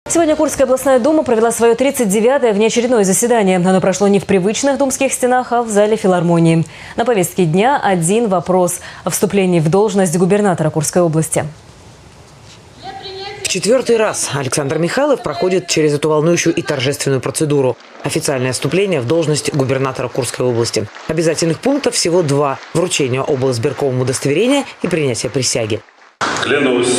Сегодня Курская областная дума провела свое 39-е внеочередное заседание. Оно прошло не в привычных думских стенах, а в зале филармонии. На повестке дня один вопрос о вступлении в должность губернатора Курской области. В четвертый раз Александр Михайлов проходит через эту волнующую и торжественную процедуру – официальное вступление в должность губернатора Курской области. Обязательных пунктов всего два – вручение облсбирковому удостоверения и принятие присяги. Клянусь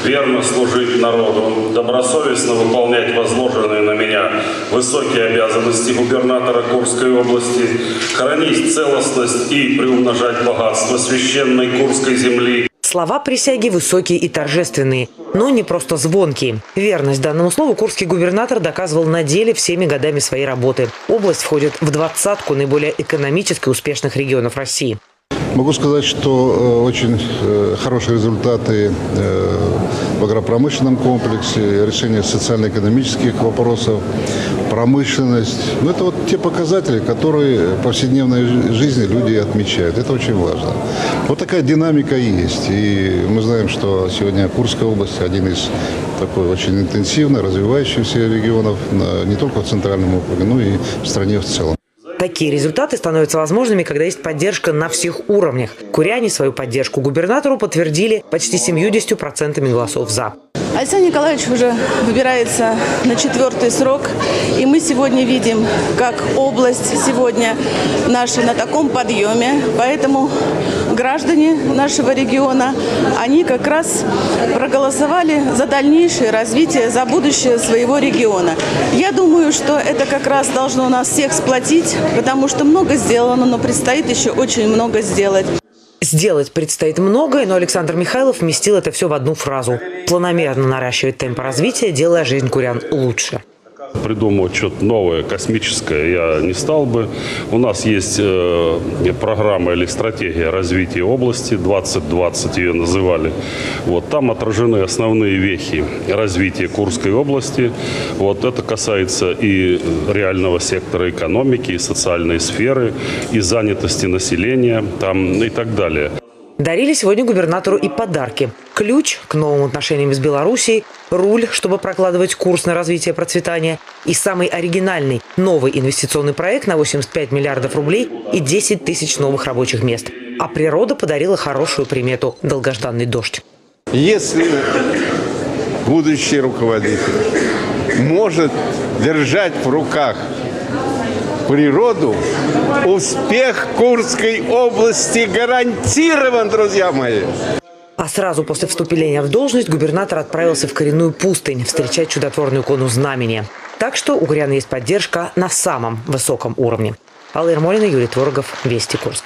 верно служить народу, добросовестно выполнять возложенные на меня высокие обязанности губернатора Курской области, хранить целостность и приумножать богатство священной Курской земли. Слова присяги высокие и торжественные, но не просто звонкие. Верность данному слову курский губернатор доказывал на деле всеми годами своей работы. Область входит в 20-ку наиболее экономически успешных регионов России. Могу сказать, что очень хорошие результаты в агропромышленном комплексе, решение социально-экономических вопросов, промышленность. Это вот те показатели, которые в повседневной жизни люди отмечают. Это очень важно. Вот такая динамика есть. И мы знаем, что сегодня Курская область один из такой очень интенсивно развивающихся регионов не только в Центральном округе, но и в стране в целом. Такие результаты становятся возможными, когда есть поддержка на всех уровнях. Куряне свою поддержку губернатору подтвердили почти 70% голосов «за». Александр Николаевич уже выбирается на 4-й срок, и мы сегодня видим, как область сегодня наша на таком подъеме. Поэтому граждане нашего региона, они как раз проголосовали за дальнейшее развитие, за будущее своего региона. Я думаю, что это как раз должно нас всех сплотить, потому что много сделано, но предстоит еще очень много сделать. Сделать предстоит многое, но Александр Михайлов вместил это все в одну фразу. Планомерно наращивать темп развития, делая жизнь курян лучше. Придумывать что-то новое, космическое я не стал бы. У нас есть программа или стратегия развития области, 2020 ее называли. Вот, там отражены основные вехи развития Курской области. Вот, это касается и реального сектора экономики, и социальной сферы, и занятости населения там, и так далее. Дарили сегодня губернатору и подарки. Ключ к новым отношениям с Белоруссией, руль, чтобы прокладывать курс на развитие процветания, и самый оригинальный новый инвестиционный проект на 85 миллиардов рублей и 10 тысяч новых рабочих мест. А природа подарила хорошую примету – долгожданный дождь. Если будущий руководитель может держать в руках природу, успех Курской области гарантирован, друзья мои. А сразу после вступления в должность губернатор отправился в коренную пустынь встречать чудотворную икону Знамения. Так что у курян есть поддержка на самом высоком уровне. Алла Ермолина, Юрий Творогов, Вести Курск.